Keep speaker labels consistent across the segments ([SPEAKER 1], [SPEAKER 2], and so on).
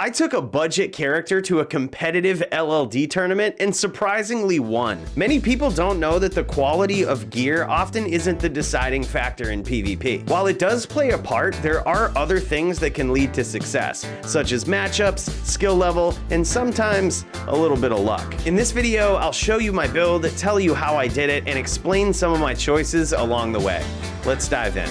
[SPEAKER 1] I took a budget character to a competitive LLD tournament and surprisingly won. Many people don't know that the quality of gear often isn't the deciding factor in PvP. While it does play a part, there are other things that can lead to success, such as matchups, skill level, and sometimes a little bit of luck. In this video, I'll show you my build, tell you how I did it, and explain some of my choices along the way. Let's dive in.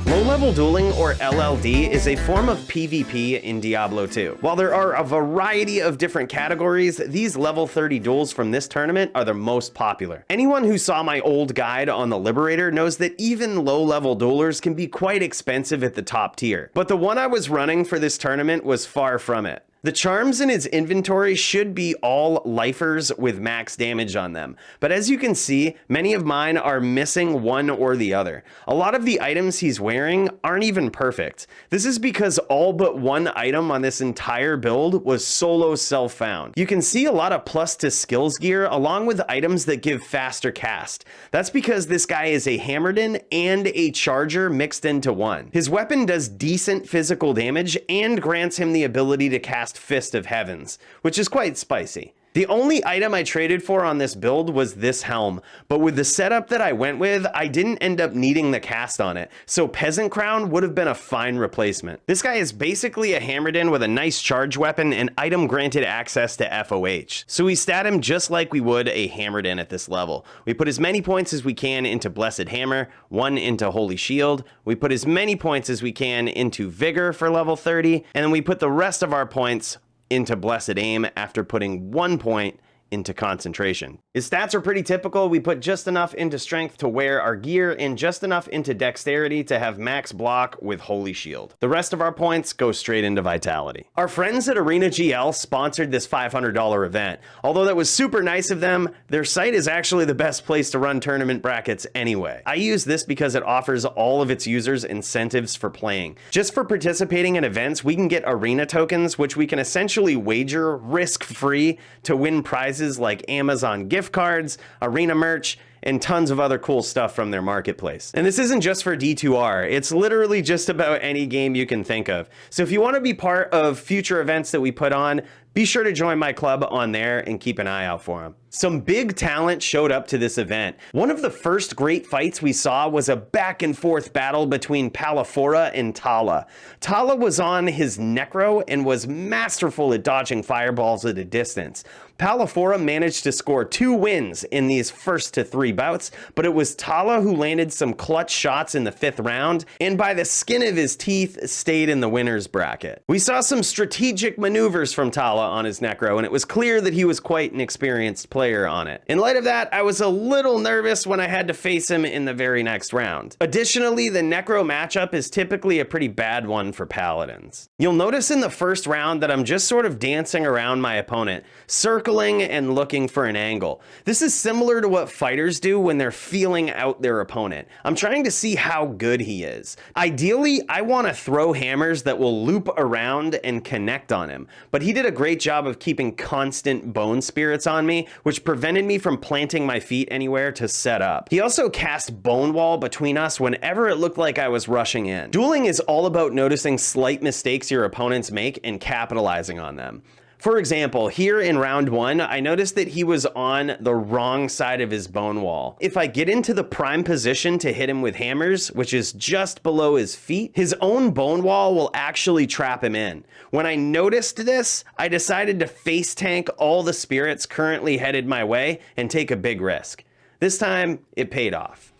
[SPEAKER 1] Low Level Dueling, or LLD, is a form of PvP in Diablo 2. While there are a variety of different categories, these level 30 duels from this tournament are the most popular. Anyone who saw my old guide on the Liberator knows that even low-level duelers can be quite expensive at the top tier. But the one I was running for this tournament was far from it. The charms in his inventory should be all lifers with max damage on them, but as you can see, many of mine are missing one or the other. A lot of the items he's wearing aren't even perfect. This is because all but one item on this entire build was solo self-found. You can see a lot of plus to skills gear along with items that give faster cast. That's because this guy is a Hammerden and a Charger mixed into one. His weapon does decent physical damage and grants him the ability to cast Fist of Heavens, which is quite spicy. The only item I traded for on this build was this helm, but with the setup that I went with, I didn't end up needing the cast on it, so Peasant Crown would have been a fine replacement. This guy is basically a Hammerden with a nice charge weapon and item granted access to FOH, so we stat him just like we would a Hammerden at this level. We put as many points as we can into Blessed Hammer, 1 into Holy Shield, we put as many points as we can into Vigor for level 30, and then we put the rest of our points into Blessed Aim after putting 1 point into Concentration. His stats are pretty typical. We put just enough into Strength to wear our gear and just enough into Dexterity to have max block with Holy Shield. The rest of our points go straight into Vitality. Our friends at ArenaGL sponsored this $500 event. Although that was super nice of them, their site is actually the best place to run tournament brackets anyway. I use this because it offers all of its users incentives for playing. Just for participating in events, we can get arena tokens, which we can essentially wager risk-free to win prizes like Amazon gift cards, arena merch, and tons of other cool stuff from their marketplace. And this isn't just for D2R, it's literally just about any game you can think of. So if you want to be part of future events that we put on, be sure to join my club on there and keep an eye out for them. Some big talent showed up to this event. One of the first great fights we saw was a back and forth battle between Palafora and Tallah. Tallah was on his Necro and was masterful at dodging fireballs at a distance. Palafora managed to score 2 wins in these first to 3 bouts, but it was Tallah who landed some clutch shots in the 5th round, and by the skin of his teeth stayed in the winner's bracket. We saw some strategic maneuvers from Tallah on his Necro, and it was clear that he was quite an experienced player on it. In light of that, I was a little nervous when I had to face him in the very next round. Additionally, the Necro matchup is typically a pretty bad one for Paladins. You'll notice in the first round that I'm just sort of dancing around my opponent, circling and looking for an angle. This is similar to what fighters do when they're feeling out their opponent. I'm trying to see how good he is. Ideally, I want to throw hammers that will loop around and connect on him, but he did a great job of keeping constant bone spirits on me, which prevented me from planting my feet anywhere to set up. He also cast Bone Wall between us whenever it looked like I was rushing in. Dueling is all about noticing slight mistakes your opponents make and capitalizing on them. For example, here in round 1, I noticed that he was on the wrong side of his bone wall. If I get into the prime position to hit him with hammers, which is just below his feet, his own bone wall will actually trap him in. When I noticed this, I decided to face tank all the spirits currently headed my way and take a big risk. This time, it paid off.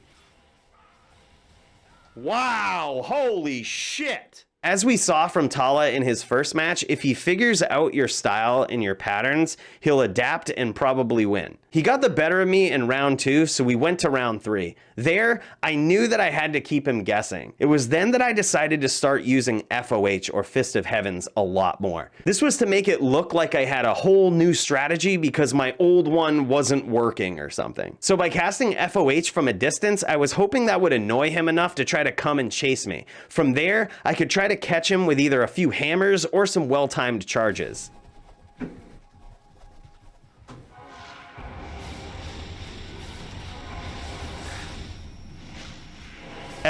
[SPEAKER 1] Wow, holy shit! As we saw from Tallah in his first match, if he figures out your style and your patterns, he'll adapt and probably win. He got the better of me in round 2, so we went to round 3. There, I knew that I had to keep him guessing. It was then that I decided to start using FOH, or Fist of Heavens, a lot more. This was to make it look like I had a whole new strategy because my old one wasn't working or something. So by casting FOH from a distance, I was hoping that would annoy him enough to try to come and chase me. From there, I could try to catch him with either a few hammers or some well-timed charges.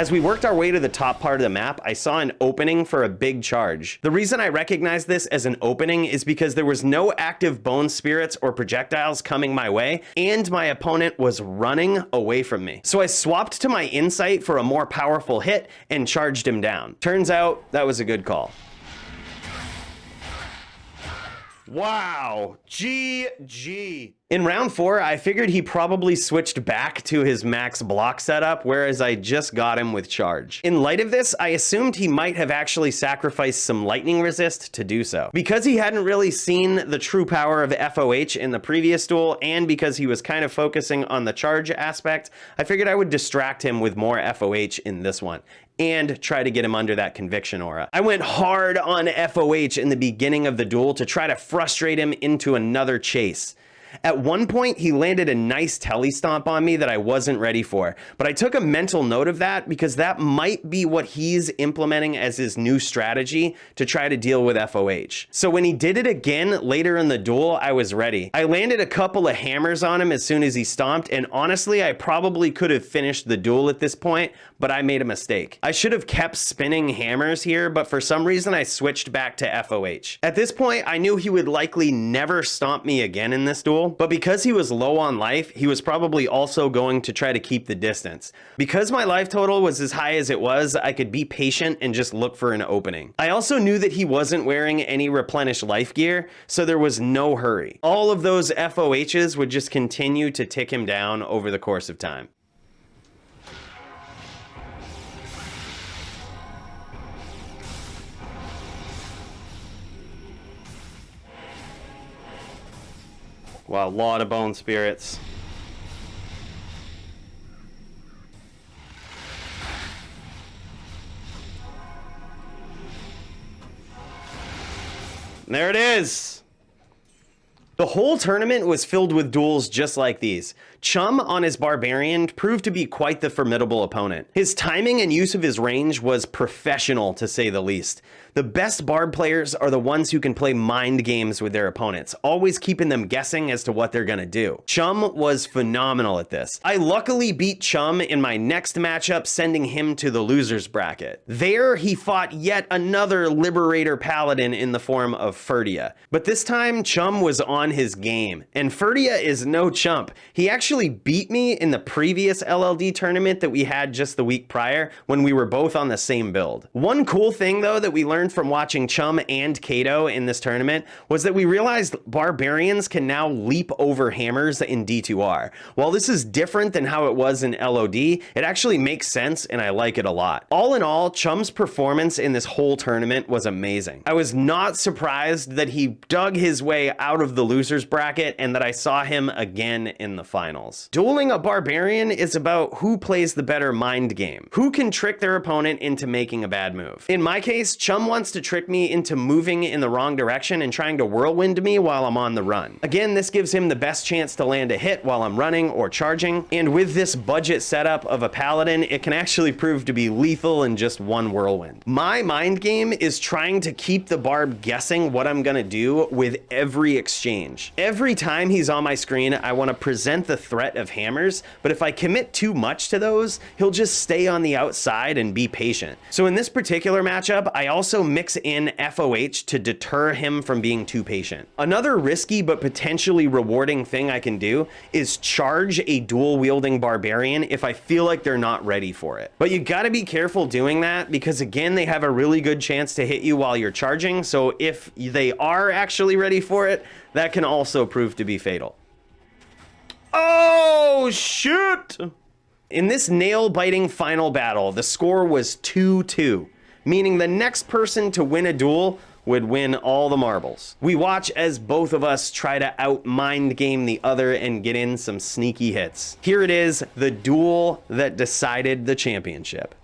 [SPEAKER 1] As we worked our way to the top part of the map, I saw an opening for a big charge. The reason I recognized this as an opening is because there was no active bone spirits or projectiles coming my way, and my opponent was running away from me. So I swapped to my insight for a more powerful hit and charged him down. Turns out that was a good call. Wow, GG. In round 4, I figured he probably switched back to his max block setup, whereas I just got him with charge. In light of this, I assumed he might have actually sacrificed some lightning resist to do so. Because he hadn't really seen the true power of FOH in the previous duel, and because he was kind of focusing on the charge aspect, I figured I would distract him with more FOH in this one, and try to get him under that conviction aura. I went hard on FOH in the beginning of the duel to try to frustrate him into another chase. At one point, he landed a nice telly stomp on me that I wasn't ready for, but I took a mental note of that because that might be what he's implementing as his new strategy to try to deal with FOH. So when he did it again later in the duel, I was ready. I landed a couple of hammers on him as soon as he stomped, and honestly, I probably could have finished the duel at this point, but I made a mistake. I should have kept spinning hammers here, but for some reason, I switched back to FOH. At this point, I knew he would likely never stomp me again in this duel, but because he was low on life, he was probably also going to try to keep the distance. Because my life total was as high as it was, I could be patient and just look for an opening. I also knew that he wasn't wearing any replenished life gear, so there was no hurry. All of those FOHs would just continue to tick him down over the course of time. Wow, a lot of bone spirits. And there it is. The whole tournament was filled with duels just like these. Chum on his Barbarian proved to be quite the formidable opponent. His timing and use of his range was professional, to say the least. The best Barb players are the ones who can play mind games with their opponents, always keeping them guessing as to what they're gonna do. Chum was phenomenal at this. I luckily beat Chum in my next matchup, sending him to the loser's bracket. There, he fought yet another Liberator Paladin in the form of Ferdia. But this time, Chum was on his game, and Ferdia is no chump. He actually beat me in the previous LLD tournament that we had just the week prior when we were both on the same build. One cool thing though that we learned from watching Chum and Kato in this tournament was that we realized Barbarians can now leap over hammers in D2R. While this is different than how it was in LOD, it actually makes sense and I like it a lot. All in all, Chum's performance in this whole tournament was amazing. I was not surprised that he dug his way out of the loser's bracket and that I saw him again in the finals. Dueling a Barbarian is about who plays the better mind game, who can trick their opponent into making a bad move. In my case, Chum wants to trick me into moving in the wrong direction and trying to whirlwind me while I'm on the run. Again, this gives him the best chance to land a hit while I'm running or charging, and with this budget setup of a Paladin, it can actually prove to be lethal in just one whirlwind. My mind game is trying to keep the Barb guessing what I'm gonna do with every exchange. Every time he's on my screen, I want to present the threat of hammers, but if I commit too much to those, he'll just stay on the outside and be patient. So in this particular matchup, I also mix in FOH to deter him from being too patient. Another risky but potentially rewarding thing I can do is charge a dual wielding Barbarian if I feel like they're not ready for it. But you gotta be careful doing that because again, they have a really good chance to hit you while you're charging, so if they are actually ready for it, that can also prove to be fatal. Oh, shoot! In this nail-biting final battle, the score was 2-2, meaning the next person to win a duel would win all the marbles. We watch as both of us try to out-mind game the other and get in some sneaky hits. Here it is, the duel that decided the championship.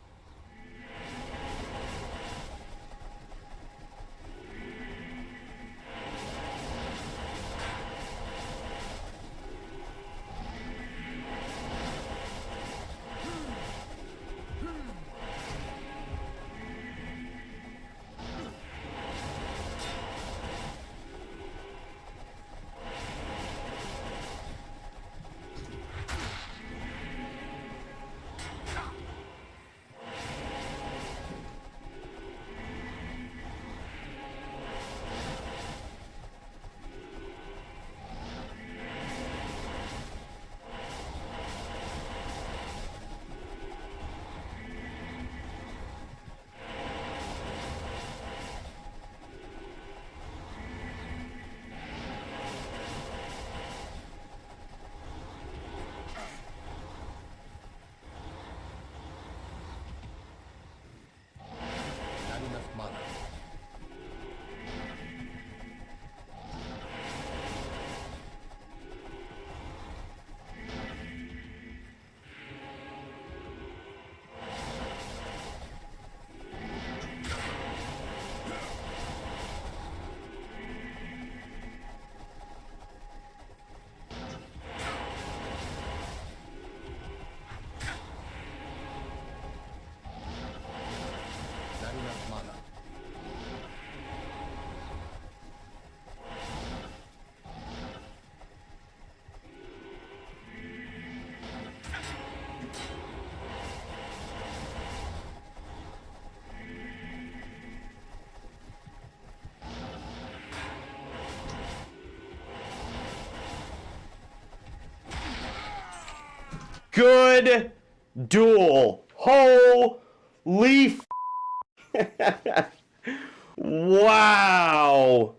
[SPEAKER 2] mana.
[SPEAKER 1] Good duel. Holy f. Wow.